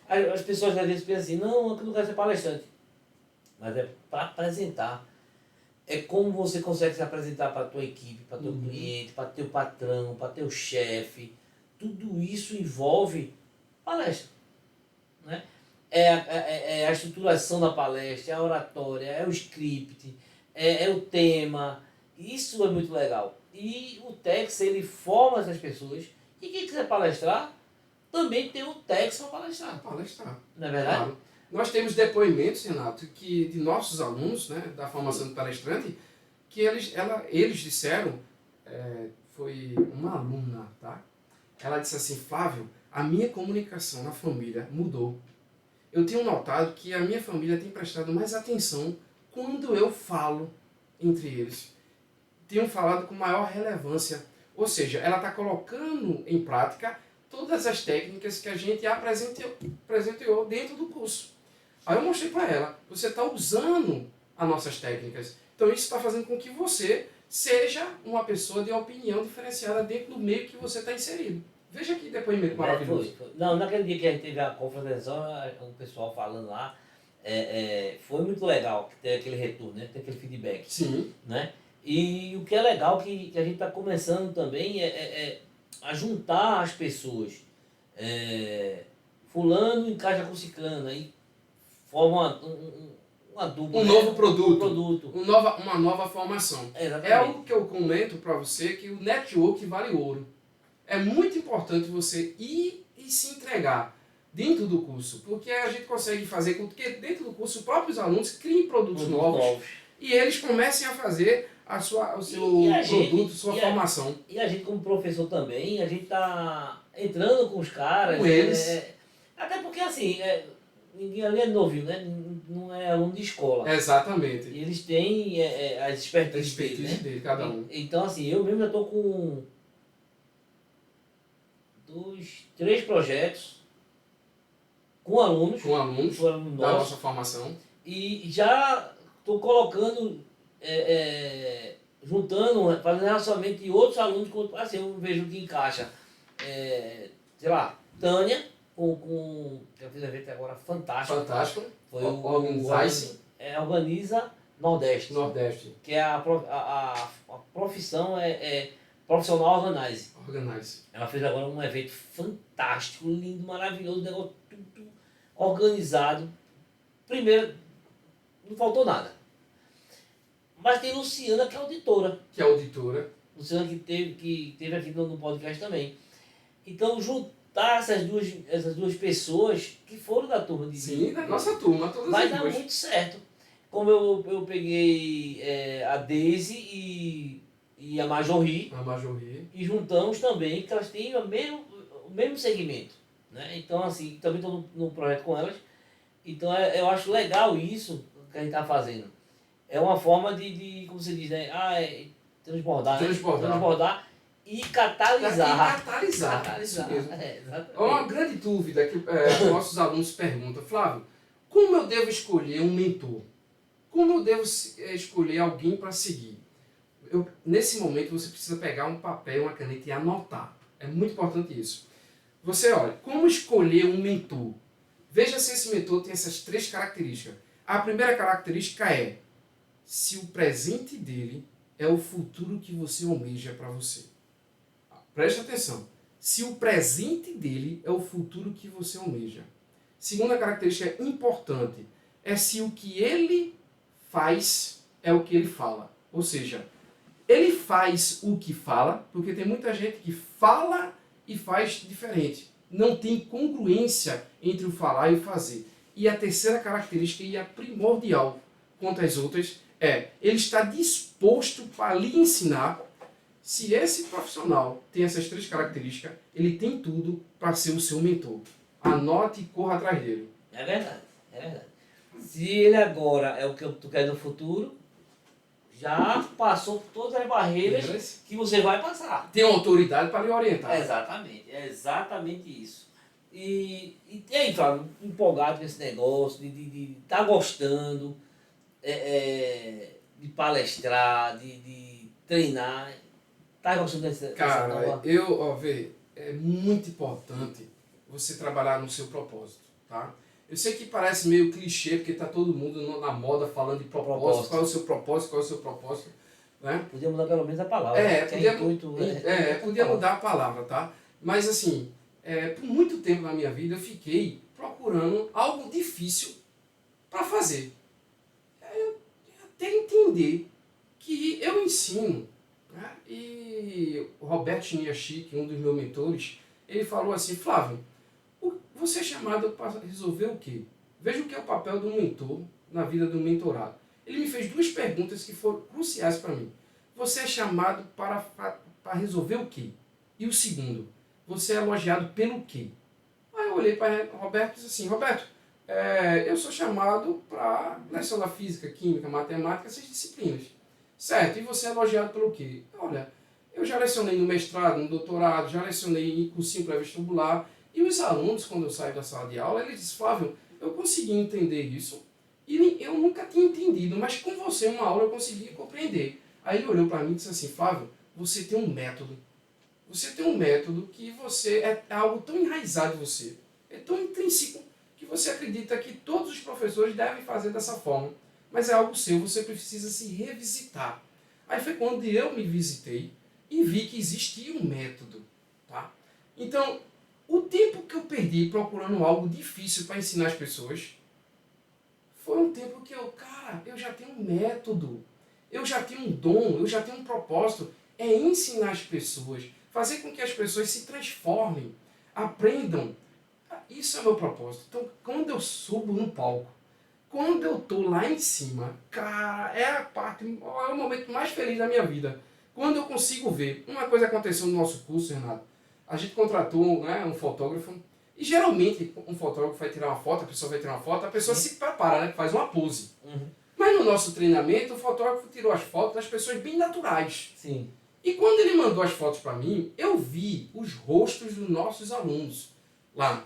As pessoas às vezes pensam assim: não, eu não quero ser palestrante. Mas é para apresentar. É como você consegue se apresentar para a tua equipe, para o teu cliente, para o teu patrão, para o teu chefe. Tudo isso envolve palestra. Né? É a estruturação da palestra, é a oratória, é o script, é o tema. Isso é muito legal. E o Tex, ele forma essas pessoas. E quem quiser palestrar, também tem o Tex para palestrar. Não é verdade? Claro. Nós temos depoimentos, Renato, de nossos alunos, né, da formação de palestrante, que eles disseram, foi uma aluna, tá? Ela disse assim: Flávio, a minha comunicação na família mudou. Eu tenho notado que a minha família tem prestado mais atenção quando eu falo entre eles. tenho falado com maior relevância. Ou seja, ela está colocando em prática todas as técnicas que a gente apresentou dentro do curso. Aí eu mostrei para ela, você está usando as nossas técnicas. Então isso está fazendo com que você seja uma pessoa de opinião diferenciada dentro do meio que você está inserido. Veja que depoimento maravilhoso. Foi. Não, naquele dia que a gente teve a confraternização, o pessoal falando lá, foi muito legal ter aquele retorno, né? Ter aquele feedback. Sim. Né? E o que é legal que a gente está começando também a juntar as pessoas. Fulano encaixa com ciclano, aí forma uma dupla. Um novo produto. produto. Uma nova formação. Exatamente. É o que eu comento para você, que o network vale ouro. É muito importante você ir e se entregar dentro do curso, porque a gente consegue fazer com que dentro do curso os próprios alunos criem produtos novos e eles comecem a fazer o seu produto, sua formação. E a gente como professor também, a gente está entrando com os caras. Com eles. Até porque assim, ninguém ali é novinho, né? Não é aluno de escola. Exatamente. E eles têm as expertise dele, cada um. Então assim, eu mesmo já estou com 3 projetos com alunos da nossa formação. E já estou colocando, juntando, fazendo relacionamento de outros alunos, assim, eu vejo que encaixa, sei lá, Tânia, eu fiz um evento agora fantástico. Foi Organiza Nordeste. Que é a profissão Profissional Organize. Ela fez agora um evento fantástico, lindo, maravilhoso, negócio tudo organizado. Primeiro, não faltou nada. Mas tem Luciana, que é auditora. Luciana que teve aqui no podcast também. Então, juntar essas duas pessoas que foram da turma de... Sim, da nossa turma, todas vai as duas. dar muito certo. Como eu peguei a Daisy e a Marjorie. E juntamos também, que elas têm o mesmo segmento. Né? Então, assim, também estou no projeto com elas. Então, eu acho legal isso que a gente está fazendo. É uma forma de como você diz, né? Transbordar e catalisar. Isso mesmo. Uma grande dúvida que nossos alunos perguntam, Flávio, como eu devo escolher um mentor? Como eu devo escolher alguém para seguir? Nesse momento você precisa pegar um papel, uma caneta e anotar. É muito importante isso. Você olha, como escolher um mentor? Veja se esse mentor tem essas 3 características. A primeira característica é se o presente dele é o futuro que você almeja para você. Preste atenção. Se o presente dele é o futuro que você almeja. Segunda característica importante é se o que ele faz é o que ele fala. Ou seja, ele faz o que fala, porque tem muita gente que fala e faz diferente. Não tem congruência entre o falar e o fazer. E a terceira característica, e a primordial quanto às outras, ele está disposto para lhe ensinar. Se esse profissional tem essas 3 características, ele tem tudo para ser o seu mentor. Anote e corra atrás dele. É verdade. Se ele agora é o que tu quer no futuro, já passou todas as barreiras que você vai passar. Tem autoridade para lhe orientar. Exatamente isso. E aí, Flávio, empolgado com esse negócio, de estar gostando, de palestrar, de treinar. Tá gostando dessa nova? É muito importante você trabalhar no seu propósito, tá? Eu sei que parece meio clichê, porque tá todo mundo na moda falando de propósito. Qual é o seu propósito, né? Podia mudar pelo menos a palavra. Podia mudar a palavra, tá? Mas assim, por muito tempo na minha vida eu fiquei procurando algo difícil para fazer. Até entender que eu ensino, né? E o Roberto Chiniachik, um dos meus mentores, ele falou assim, Flávio, você é chamado para resolver o quê? Veja o que é o papel do mentor na vida do mentorado. Ele me fez 2 perguntas que foram cruciais para mim. Você é chamado para resolver o quê? E o segundo, você é elogiado pelo quê? Aí eu olhei para Roberto e disse assim, Roberto, eu sou chamado para lecionar física, química, matemática, essas disciplinas. Certo, e você é elogiado pelo quê? Olha, eu já lecionei no mestrado, no doutorado, já lecionei em cursinho pré-vestibular, e os alunos, quando eu saio da sala de aula, eles dizem, Flávio, eu consegui entender isso, e eu nunca tinha entendido, mas com você, uma aula, eu consegui compreender. Aí ele olhou para mim e disse assim, Flávio, você tem um método. Você tem um método que você é algo tão enraizado em você, é tão intrínseco, que você acredita que todos os professores devem fazer dessa forma. Mas é algo seu, você precisa se revisitar. Aí foi quando eu me visitei e vi que existia um método. Tá? Então, o tempo que eu perdi procurando algo difícil para ensinar as pessoas, foi um tempo que eu já tenho um método, eu já tenho um dom, eu já tenho um propósito, é ensinar as pessoas, fazer com que as pessoas se transformem, aprendam. Isso é o meu propósito. Então, quando eu subo no palco, quando eu tô lá em cima, cara, é o momento mais feliz da minha vida. Quando eu consigo ver, uma coisa aconteceu no nosso curso, Renato, a gente contratou, né, um fotógrafo, e geralmente um fotógrafo vai tirar uma foto, a pessoa vai tirar uma foto, a pessoa se prepara, né, faz uma pose. Uhum. Mas no nosso treinamento, o fotógrafo tirou as fotos das pessoas bem naturais. Sim. E quando ele mandou as fotos para mim, eu vi os rostos dos nossos alunos lá.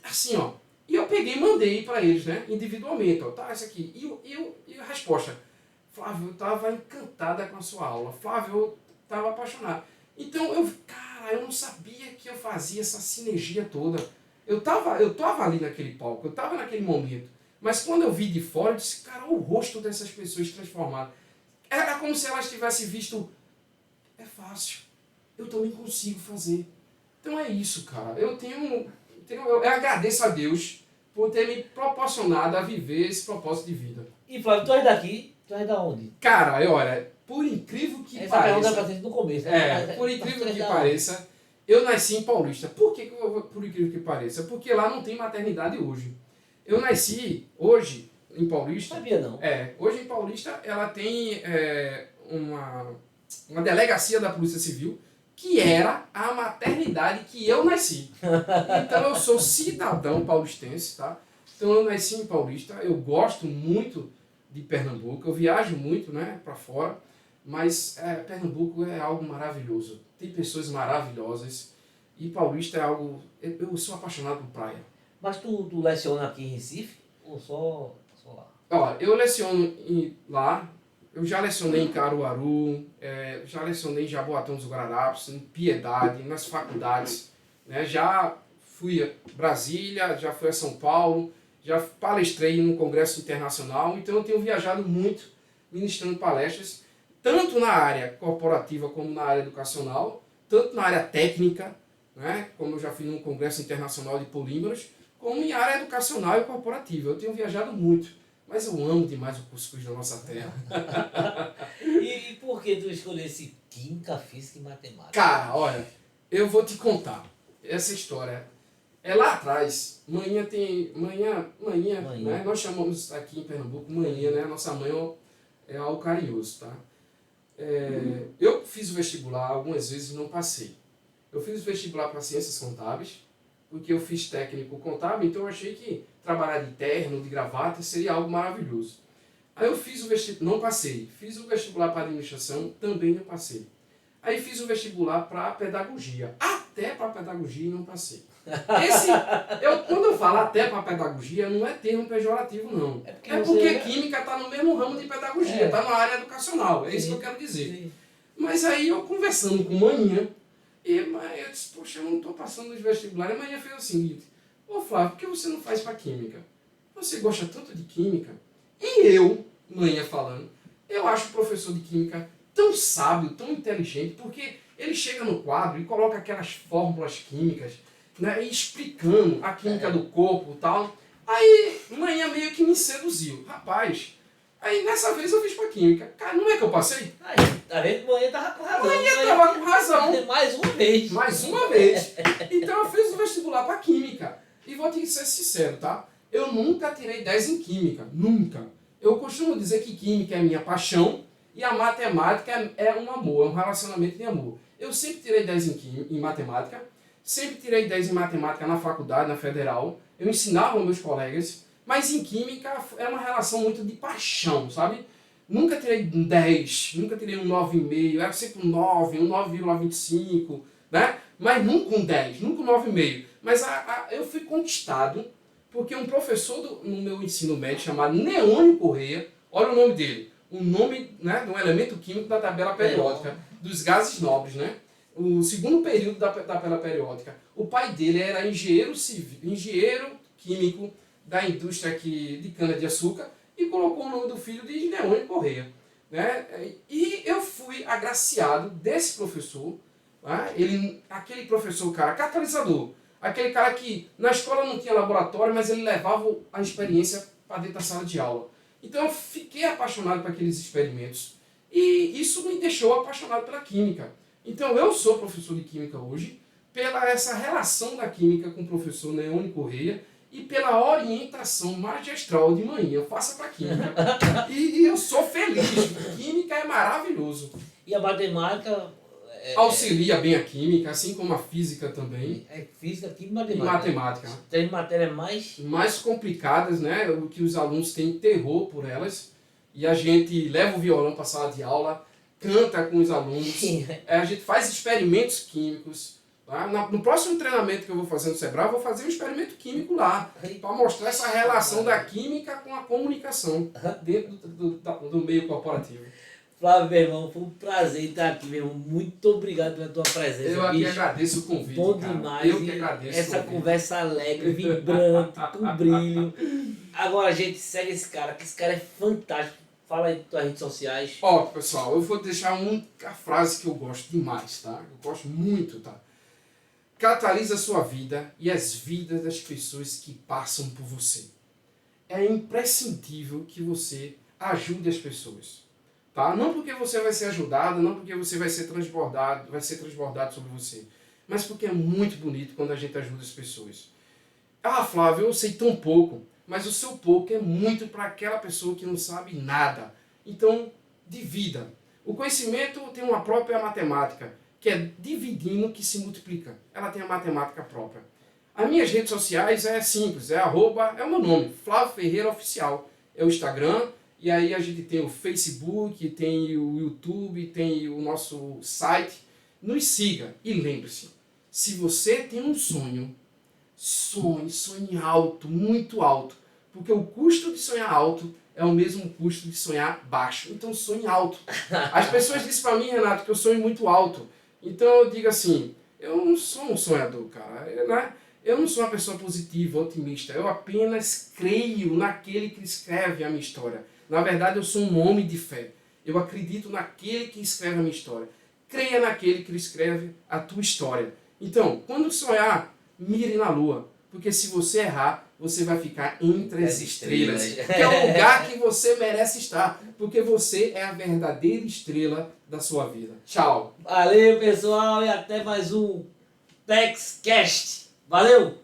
Assim, ó. E eu peguei e mandei para eles, né? Individualmente, ó. Tá, essa aqui. E a resposta. Flávio, eu estava encantada com a sua aula. Flávio, eu estava apaixonado. Então, eu não sabia que eu fazia essa sinergia toda. Eu tava ali naquele palco, eu estava naquele momento. Mas quando eu vi de fora, eu disse, cara, olha o rosto dessas pessoas transformado. Era como se elas tivessem visto, é fácil, eu também consigo fazer. Então é isso, cara. Eu agradeço a Deus por ter me proporcionado a viver esse propósito de vida. E Flávio, tu és daqui? Tu és da onde? Cara, olha, por incrível que Essa pergunta é pareça... pra gente no começo, né? por incrível que pareça, eu nasci em Paulista. Por que por incrível que pareça? Porque lá não tem maternidade hoje. Eu nasci hoje em Paulista. Não sabia não. Hoje em Paulista ela tem uma delegacia da Polícia Civil que era a maternidade que eu nasci. Então eu sou cidadão paulistense, tá? Então eu nasci em Paulista, eu gosto muito de Pernambuco, eu viajo muito, né, para fora, mas Pernambuco é algo maravilhoso. Tem pessoas maravilhosas e Paulista é algo... Eu sou apaixonado por praia. Mas tu leciona aqui em Recife ou só lá? Ó, eu leciono lá, eu já lecionei em Caruaru, já lecionei em Jaboatão dos Guararapes, em Piedade, nas faculdades, né? Já fui a Brasília, já fui a São Paulo, já palestrei num congresso internacional, então eu tenho viajado muito ministrando palestras, tanto na área corporativa como na área educacional, tanto na área técnica, né? Como eu já fui num congresso internacional de polímeros, como em área educacional e corporativa. Eu tenho viajado muito. Mas eu amo demais o cuscuz da nossa terra. E por que tu escolhesse Química, Física e Matemática? Cara, olha, eu vou te contar essa história. Lá atrás, manhã, né? Nós chamamos aqui em Pernambuco manhã, né? Nossa mãe é algo carinhoso, tá? Eu fiz o vestibular algumas vezes e não passei. Eu fiz o vestibular para Ciências Contábeis, porque eu fiz técnico contábil, então eu achei que trabalhar de terno, de gravata, seria algo maravilhoso. Aí eu fiz o vestibular, não passei. Fiz o vestibular para administração, também não passei. Aí fiz o vestibular para pedagogia. Até para pedagogia não passei. Quando eu falo até para pedagogia, não é termo pejorativo, não. É porque química está no mesmo ramo de pedagogia, está na área educacional, isso que eu quero dizer. Sim. Mas aí eu conversando com manhã, eu disse, poxa, eu não estou passando nos vestibulares. A manhã fez o seguinte, ô Flávio, por que você não faz para química? Você gosta tanto de química? E eu, manhã falando, eu acho o professor de química tão sábio, tão inteligente, porque ele chega no quadro e coloca aquelas fórmulas químicas, né, e explicando a química do corpo e tal. Aí, manhã meio que me seduziu. Rapaz, aí nessa vez eu fiz para química. Cara, não é que eu passei? Aí, tá vendo? Manhã tava com razão. Manhã tava com razão. Mais uma vez. Mais uma vez. Então eu fiz o vestibular para química. E vou te ser sincero, tá? Eu nunca tirei 10 em química. Nunca. Eu costumo dizer que química é minha paixão e a matemática é um amor, é um relacionamento de amor. Eu sempre tirei 10 em matemática, sempre tirei 10 em matemática na faculdade, na federal. Eu ensinava aos meus colegas, mas em química é uma relação muito de paixão, sabe? Nunca tirei um 10, nunca tirei um 9,5, era sempre um 9, um 9,25, né? Mas nunca um 10, nunca um 9,5. Mas eu fui conquistado porque um professor no meu ensino médio chamado Neônio Correia, olha o nome dele, o nome, né, de um elemento químico da tabela periódica, dos gases nobres, né? O segundo período da tabela periódica. O pai dele era engenheiro químico da indústria aqui de cana-de-açúcar e colocou o nome do filho de Neônio Correia. Né? E eu fui agraciado desse professor, né? Aquele professor, cara, catalisador, aquele cara que na escola não tinha laboratório, mas ele levava a experiência para dentro da sala de aula. Então eu fiquei apaixonado por aqueles experimentos e isso me deixou apaixonado pela química. Então eu sou professor de química hoje, pela essa relação da química com o professor Neônio Correia e pela orientação magistral de manhã, faça para química. E eu sou feliz, química é maravilhoso. E a matemática... Auxilia bem a química, assim como a física também. É física, química e matemática. Tem matérias mais complicadas, né? O que os alunos têm terror por elas. E a gente leva o violão para a sala de aula, canta com os alunos, a gente faz experimentos químicos. Tá? No próximo treinamento que eu vou fazer no Sebrae, eu vou fazer um experimento químico lá, para mostrar essa relação da química com a comunicação dentro do meio corporativo. Flávio, meu irmão, foi um prazer estar aqui, meu irmão. Muito obrigado pela tua presença. Eu aqui agradeço o convite. Bom cara. demais. Eu que agradeço. Essa conversa alegre, vibrante, com brilho. Agora a gente segue esse cara, que esse cara é fantástico. Fala aí das tuas redes sociais. Ó, pessoal, eu vou deixar a frase que eu gosto demais, tá? Eu gosto muito, tá? Catalisa a sua vida e as vidas das pessoas que passam por você. É imprescindível que você ajude as pessoas. Tá? Não porque você vai ser ajudado, não porque você vai ser transbordado sobre você, mas porque é muito bonito quando a gente ajuda as pessoas. Ah, Flávio, eu sei tão pouco, mas o seu pouco é muito para aquela pessoa que não sabe nada. Então, divida. O conhecimento tem uma própria matemática, que é dividindo que se multiplica. Ela tem a matemática própria. As minhas redes sociais é simples, é o meu nome, Flávio Ferreira Oficial. É o Instagram. E aí a gente tem o Facebook, tem o YouTube, tem o nosso site. Nos siga e lembre-se, se você tem um sonho, sonhe alto, muito alto. Porque o custo de sonhar alto é o mesmo custo de sonhar baixo. Então sonhe alto. As pessoas dizem para mim, Renato, que eu sonho muito alto. Então eu digo assim, eu não sou um sonhador, cara. Eu não sou uma pessoa positiva, otimista. Eu apenas creio naquele que escreve a minha história. Na verdade, eu sou um homem de fé. Eu acredito naquele que escreve a minha história. Creia naquele que escreve a tua história. Então, quando sonhar, mire na lua. Porque se você errar, você vai ficar entre as estrelas. Que é o lugar que você merece estar. Porque você é a verdadeira estrela da sua vida. Tchau. Valeu, pessoal. E até mais um TechCast. Valeu!